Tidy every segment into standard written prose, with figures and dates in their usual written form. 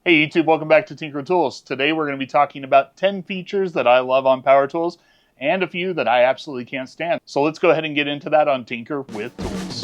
Hey YouTube, welcome back to Tinker Tools. Today we're going to be talking about 10 features that I love on power tools and a few that I absolutely can't stand. So let's go ahead and get into that on Tinker with Tools.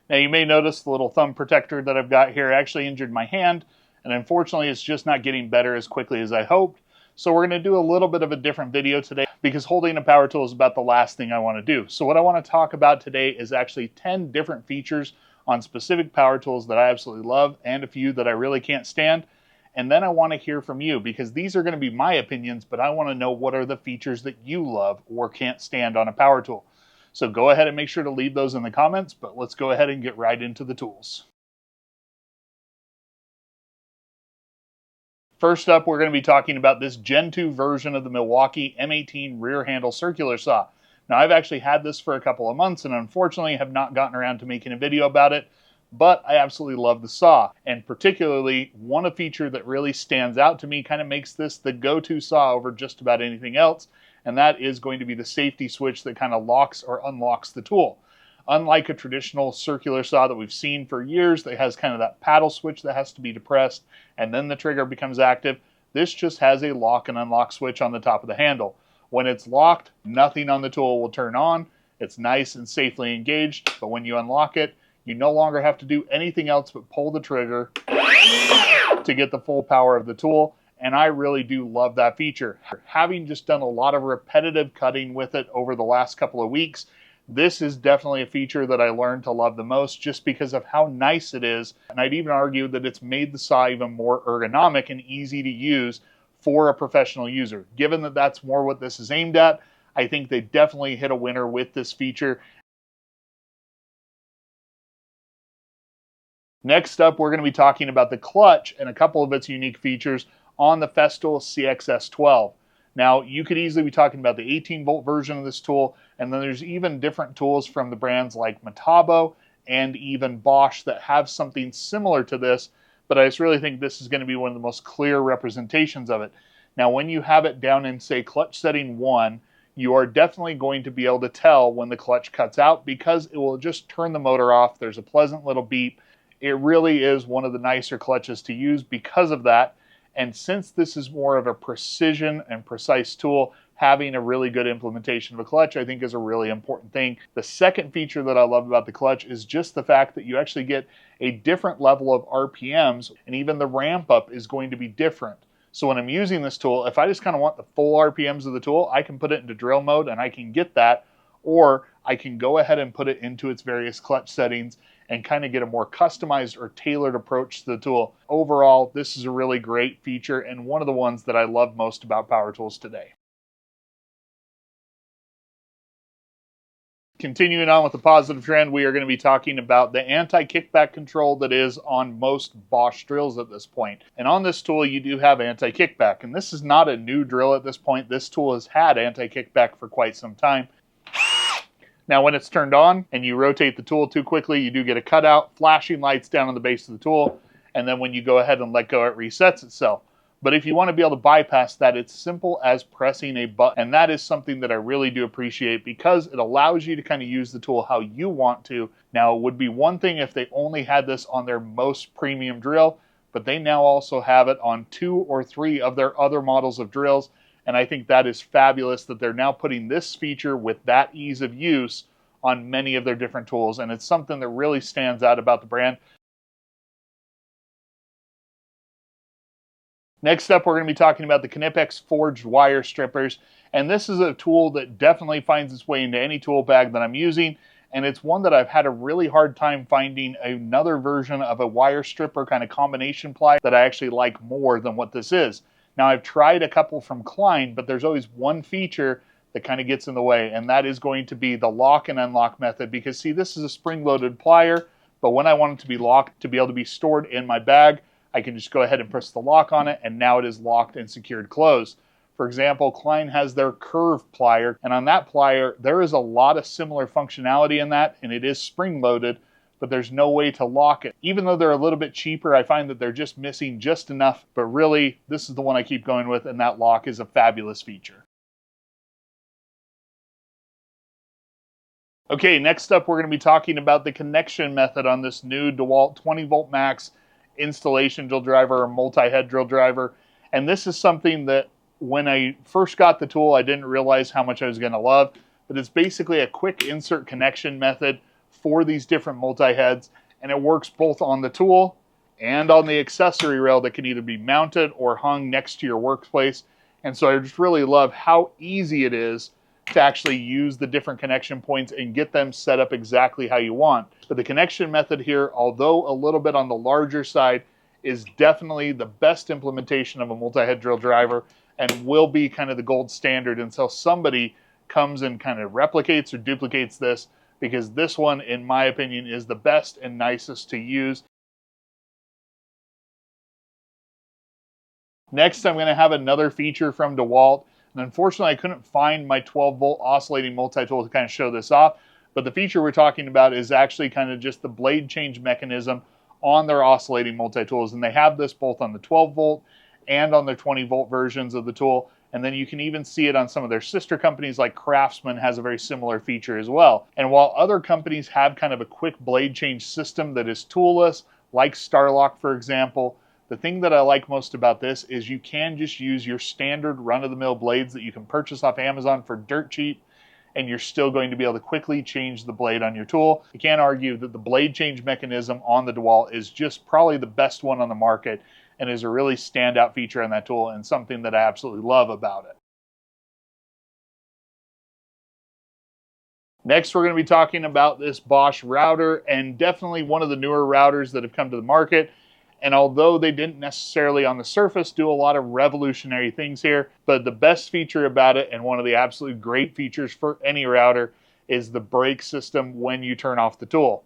Now you may notice the little thumb protector that I've got here actually injured my hand, and unfortunately it's just not getting better as quickly as I hoped. So we're going to do a little bit of a different video today because holding a power tool is about the last thing I want to do. So what I want to talk about today is actually 10 different features on specific power tools that I absolutely love and a few that I really can't stand. And then I want to hear from you because these are going to be my opinions, but I want to know what are the features that you love or can't stand on a power tool. So go ahead and make sure to leave those in the comments, but let's go ahead and get right into the tools. First up, we're going to be talking about this Gen 2 version of the Milwaukee M18 rear handle circular saw. Now, I've actually had this for a couple of months and unfortunately have not gotten around to making a video about it, but I absolutely love the saw. And particularly, one feature that really stands out to me, kind of makes this the go-to saw over just about anything else, and that is going to be the safety switch that kind of locks or unlocks the tool. Unlike a traditional circular saw that we've seen for years that has kind of that paddle switch that has to be depressed and then the trigger becomes active, this just has a lock and unlock switch on the top of the handle. When it's locked, nothing on the tool will turn on. It's nice and safely engaged, but when you unlock it, you no longer have to do anything else but pull the trigger to get the full power of the tool. And I really do love that feature. Having just done a lot of repetitive cutting with it over the last couple of weeks, this is definitely a feature that I learned to love the most just because of how nice it is. And I'd even argue that it's made the saw even more ergonomic and easy to use for a professional user. Given that that's more what this is aimed at, I think they definitely hit a winner with this feature. Next up, we're going to be talking about the clutch and a couple of its unique features on the Festool CXS12. Now, you could easily be talking about the 18-volt version of this tool, and then there's even different tools from the brands like Makita and even Bosch that have something similar to this, but I just really think this is going to be one of the most clear representations of it. Now, when you have it down in, say, clutch setting 1, you are definitely going to be able to tell when the clutch cuts out because it will just turn the motor off. There's a pleasant little beep. It really is one of the nicer clutches to use because of that. And since this is more of a precision and precise tool, having a really good implementation of a clutch, I think, is a really important thing. The second feature that I love about the clutch is just the fact that you actually get a different level of RPMs, and even the ramp up is going to be different. So when I'm using this tool, if I just kind of want the full RPMs of the tool, I can put it into drill mode and I can get that, or I can go ahead and put it into its various clutch settings and kind of get a more customized or tailored approach to the tool. Overall, this is a really great feature and one of the ones that I love most about power tools today. Continuing on with the positive trend, we are going to be talking about the anti-kickback control that is on most Bosch drills at this point. And on this tool, you do have anti-kickback. And this is not a new drill at this point. This tool has had anti-kickback for quite some time. Now, when it's turned on and you rotate the tool too quickly, you do get a cutout, flashing lights down on the base of the tool, and then when you go ahead and let go, it resets itself. But if you want to be able to bypass that, it's simple as pressing a button, and that is something that I really do appreciate because it allows you to kind of use the tool how you want to. Now, it would be one thing if they only had this on their most premium drill, but they now also have it on 2 or 3 of their other models of drills. And I think that is fabulous that they're now putting this feature with that ease of use on many of their different tools. And it's something that really stands out about the brand. Next up, we're going to be talking about the Knipex forged wire strippers. And this is a tool that definitely finds its way into any tool bag that I'm using. And it's one that I've had a really hard time finding another version of a wire stripper kind of combination ply that I actually like more than what this is. Now, I've tried a couple from Klein, but there's always one feature that kind of gets in the way, and that is going to be the lock and unlock method. Because, see, this is a spring-loaded plier, but when I want it to be locked, to be able to be stored in my bag, I can just go ahead and press the lock on it, and now it is locked and secured closed. For example, Klein has their curve plier, and on that plier, there is a lot of similar functionality in that, and it is spring-loaded, but there's no way to lock it. Even though they're a little bit cheaper, I find that they're just missing just enough, but really, this is the one I keep going with, and that lock is a fabulous feature. Okay, next up we're going to be talking about the connection method on this new DeWalt 20 volt max installation drill driver or multi-head drill driver. And this is something that when I first got the tool, I didn't realize how much I was going to love, but it's basically a quick insert connection method for these different multi-heads, and it works both on the tool and on the accessory rail that can either be mounted or hung next to your workplace. And so I just really love how easy it is to actually use the different connection points and get them set up exactly how you want. But the connection method here, although a little bit on the larger side, is definitely the best implementation of a multi-head drill driver and will be kind of the gold standard until somebody comes and kind of replicates or duplicates this, because this one, in my opinion, is the best and nicest to use. Next, I'm going to have another feature from DeWalt. And unfortunately, I couldn't find my 12-volt oscillating multi-tool to kind of show this off. But the feature we're talking about is actually kind of just the blade change mechanism on their oscillating multi-tools. And they have this both on the 12-volt and on their 20-volt versions of the tool. And then you can even see it on some of their sister companies, like Craftsman has a very similar feature as well. And while other companies have kind of a quick blade change system that is toolless, like Starlock, for example, the thing that I like most about this is you can just use your standard run-of-the-mill blades that you can purchase off Amazon for dirt cheap, and you're still going to be able to quickly change the blade on your tool. You can't argue that the blade change mechanism on the DeWalt is just probably the best one on the market and is a really standout feature on that tool and something that I absolutely love about it. Next, we're going to be talking about this Bosch router, and definitely one of the newer routers that have come to the market. And although they didn't necessarily on the surface do a lot of revolutionary things here, but the best feature about it, and one of the absolute great features for any router, is the brake system when you turn off the tool.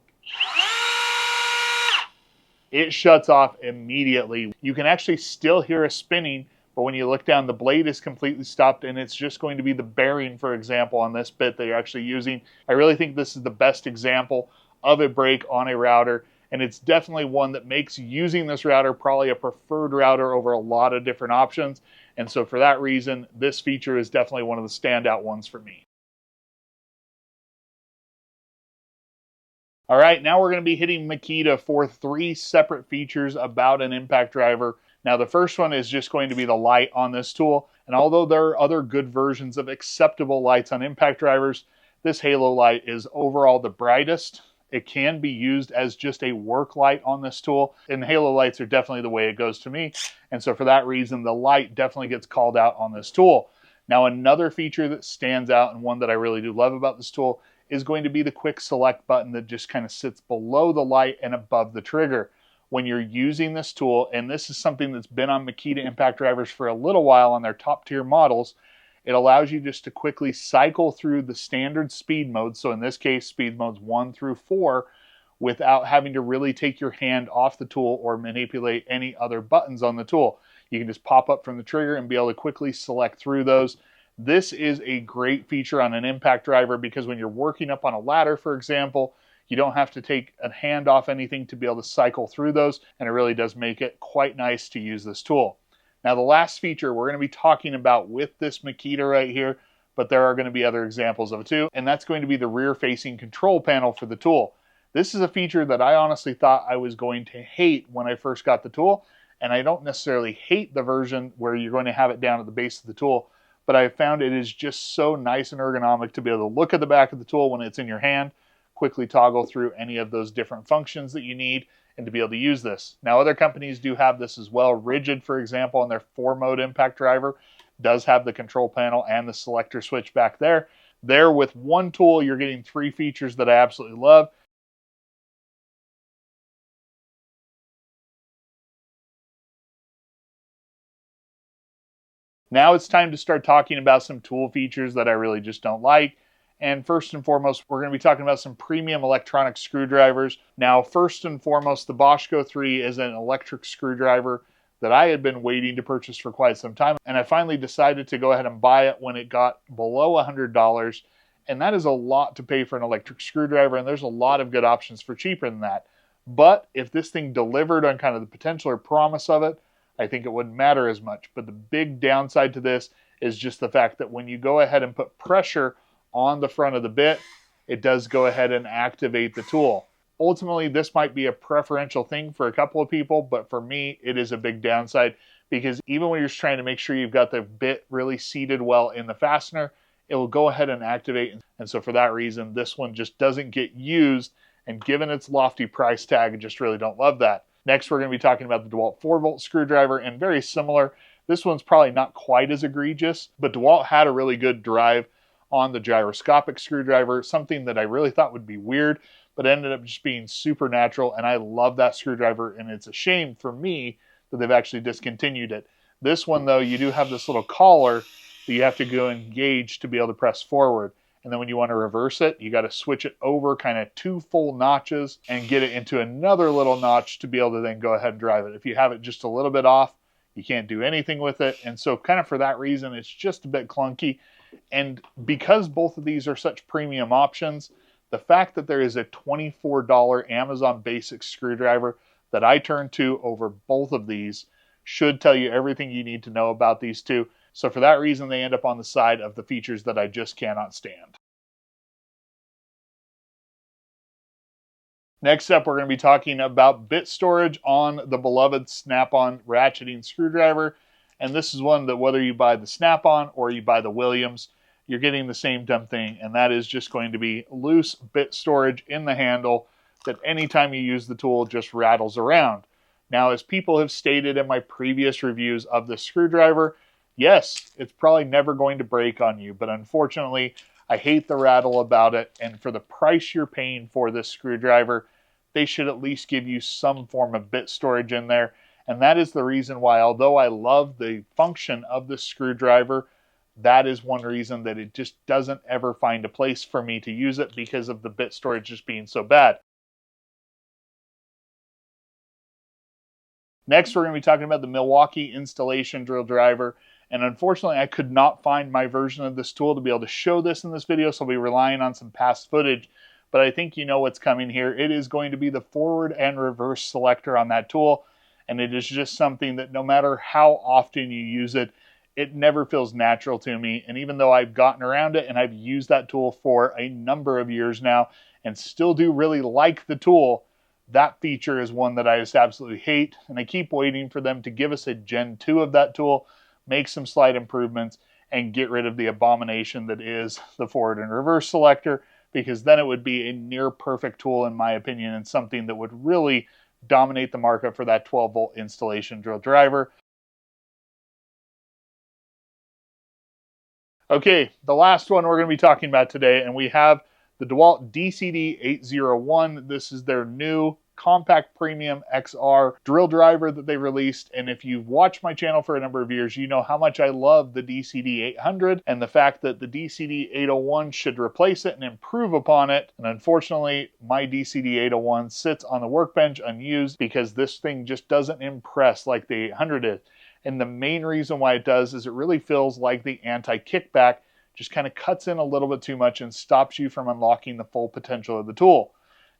It shuts off immediately. You can actually still hear a spinning, but when you look down, the blade is completely stopped, and it's just going to be the bearing, for example, on this bit that you're actually using. I really think this is the best example of a brake on a router. And it's definitely one that makes using this router probably a preferred router over a lot of different options. And so for that reason, this feature is definitely one of the standout ones for me. All right, now we're going to be hitting Makita for 3 separate features about an impact driver. Now the first one is just going to be the light on this tool. And although there are other good versions of acceptable lights on impact drivers, this halo light is overall the brightest. It can be used as just a work light on this tool, and halo lights are definitely the way it goes to me. And so for that reason, the light definitely gets called out on this tool. Now, another feature that stands out and one that I really do love about this tool is going to be the quick select button that just kind of sits below the light and above the trigger. When you're using this tool, and this is something that's been on Makita impact drivers for a little while on their top tier models, it allows you just to quickly cycle through the standard speed modes, so in this case, speed modes 1 through 4, without having to really take your hand off the tool or manipulate any other buttons on the tool. You can just pop up from the trigger and be able to quickly select through those. This is a great feature on an impact driver because when you're working up on a ladder, for example, you don't have to take a hand off anything to be able to cycle through those, and it really does make it quite nice to use this tool. Now, the last feature we're going to be talking about with this Makita right here, but there are going to be other examples of it too, and that's going to be the rear-facing control panel for the tool. This is a feature that I honestly thought I was going to hate when I first got the tool, and I don't necessarily hate the version where you're going to have it down at the base of the tool, but I found it is just so nice and ergonomic to be able to look at the back of the tool when it's in your hand, quickly toggle through any of those different functions that you need, and to be able to use this. Now, other companies do have this as well. Rigid, for example, on their 4-mode impact driver, does have the control panel and the selector switch back there. There, with one tool, you're getting 3 features that I absolutely love. Now it's time to start talking about some tool features that I really just don't like. And first and foremost, we're going to be talking about some premium electronic screwdrivers. Now, first and foremost, the Bosch Go 3 is an electric screwdriver that I had been waiting to purchase for quite some time. And I finally decided to go ahead and buy it when it got below $100. And that is a lot to pay for an electric screwdriver. And there's a lot of good options for cheaper than that. But if this thing delivered on kind of the potential or promise of it, I think it wouldn't matter as much. But the big downside to this is just the fact that when you go ahead and put pressure on the front of the bit, it does go ahead and activate the tool. Ultimately, this might be a preferential thing for a couple of people, but for me, it is a big downside because even when you're just trying to make sure you've got the bit really seated well in the fastener, it will go ahead and activate. And so for that reason, this one just doesn't get used. And given its lofty price tag, I just really don't love that. Next, we're going to be talking about the DeWalt 4-volt screwdriver, and very similar. This one's probably not quite as egregious, but DeWalt had a really good drive on the gyroscopic screwdriver, something that I really thought would be weird, but ended up just being super natural, and I love that screwdriver, and it's a shame for me that they've actually discontinued it. This one, though, you do have this little collar that you have to go engage to be able to press forward. And then when you want to reverse it, you got to switch it over kind of 2 full notches and get it into another little notch to be able to then go ahead and drive it. If you have it just a little bit off, you can't do anything with it. And so kind of for that reason, it's just a bit clunky. And because both of these are such premium options, the fact that there is a $24 Amazon Basic screwdriver that I turn to over both of these should tell you everything you need to know about these two. So for that reason, they end up on the side of the features that I just cannot stand. Next up, we're going to be talking about bit storage on the beloved Snap-on ratcheting screwdriver. And this is one that whether you buy the Snap-on or you buy the Williams, you're getting the same dumb thing. And that is just going to be loose bit storage in the handle that anytime you use the tool just rattles around. Now, as people have stated in my previous reviews of the screwdriver, yes, it's probably never going to break on you, but unfortunately, I hate the rattle about it, and for the price you're paying for this screwdriver, they should at least give you some form of bit storage in there, and that is the reason why, although I love the function of the screwdriver, that is one reason that it just doesn't ever find a place for me to use it because of the bit storage just being so bad. Next, we're going to be talking about the Milwaukee installation drill driver. And unfortunately, I could not find my version of this tool to be able to show this in this video, so I'll be relying on some past footage. But I think you know what's coming here. It is going to be the forward and reverse selector on that tool. And it is just something that no matter how often you use it, it never feels natural to me. And even though I've gotten around it and I've used that tool for a number of years now and still do really like the tool, that feature is one that I just absolutely hate. And I keep waiting for them to give us a Gen 2 of that tool, make some slight improvements, and get rid of the abomination that is the forward and reverse selector, because then it would be a near perfect tool in my opinion and something that would really dominate the market for that 12-volt installation drill driver. Okay, the last one we're going to be talking about today, and we have the DeWalt DCD801. This is their new compact premium XR drill driver that they released, and if you've watched my channel for a number of years, you know how much I love the DCD800 and the fact that the DCD801 should replace it and improve upon it. And unfortunately, my DCD801 sits on the workbench unused because this thing just doesn't impress like the 800 is. And the main reason why it does is it really feels like the anti-kickback just kind of cuts in a little bit too much and stops you from unlocking the full potential of the tool.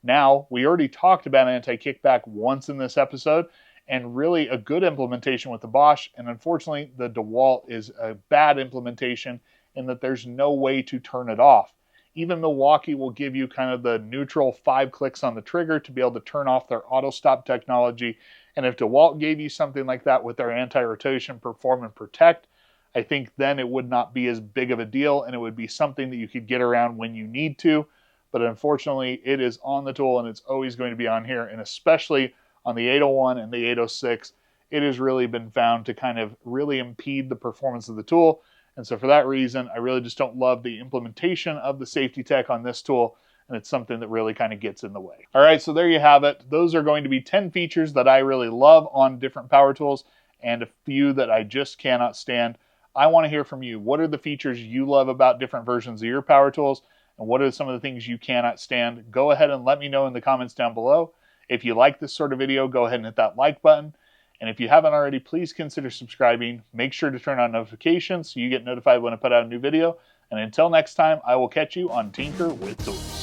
Now, we already talked about anti-kickback once in this episode, and really a good implementation with the Bosch, and unfortunately the DeWalt is a bad implementation in that there's no way to turn it off. Even Milwaukee will give you kind of the neutral 5 clicks on the trigger to be able to turn off their auto stop technology, and if DeWalt gave you something like that with their anti-rotation perform and protect, I think then it would not be as big of a deal, and it would be something that you could get around when you need to. But unfortunately, it is on the tool and it's always going to be on here. And especially on the 801 and the 806, it has really been found to kind of really impede the performance of the tool. And so for that reason, I really just don't love the implementation of the safety tech on this tool. And it's something that really kind of gets in the way. All right, so there you have it. Those are going to be 10 features that I really love on different power tools and a few that I just cannot stand. I want to hear from you. What are the features you love about different versions of your power tools? And what are some of the things you cannot stand? Go ahead and let me know in the comments down below. If you like this sort of video, go ahead and hit that like button. And if you haven't already, please consider subscribing. Make sure to turn on notifications so you get notified when I put out a new video. And until next time, I will catch you on Tinker with Tools.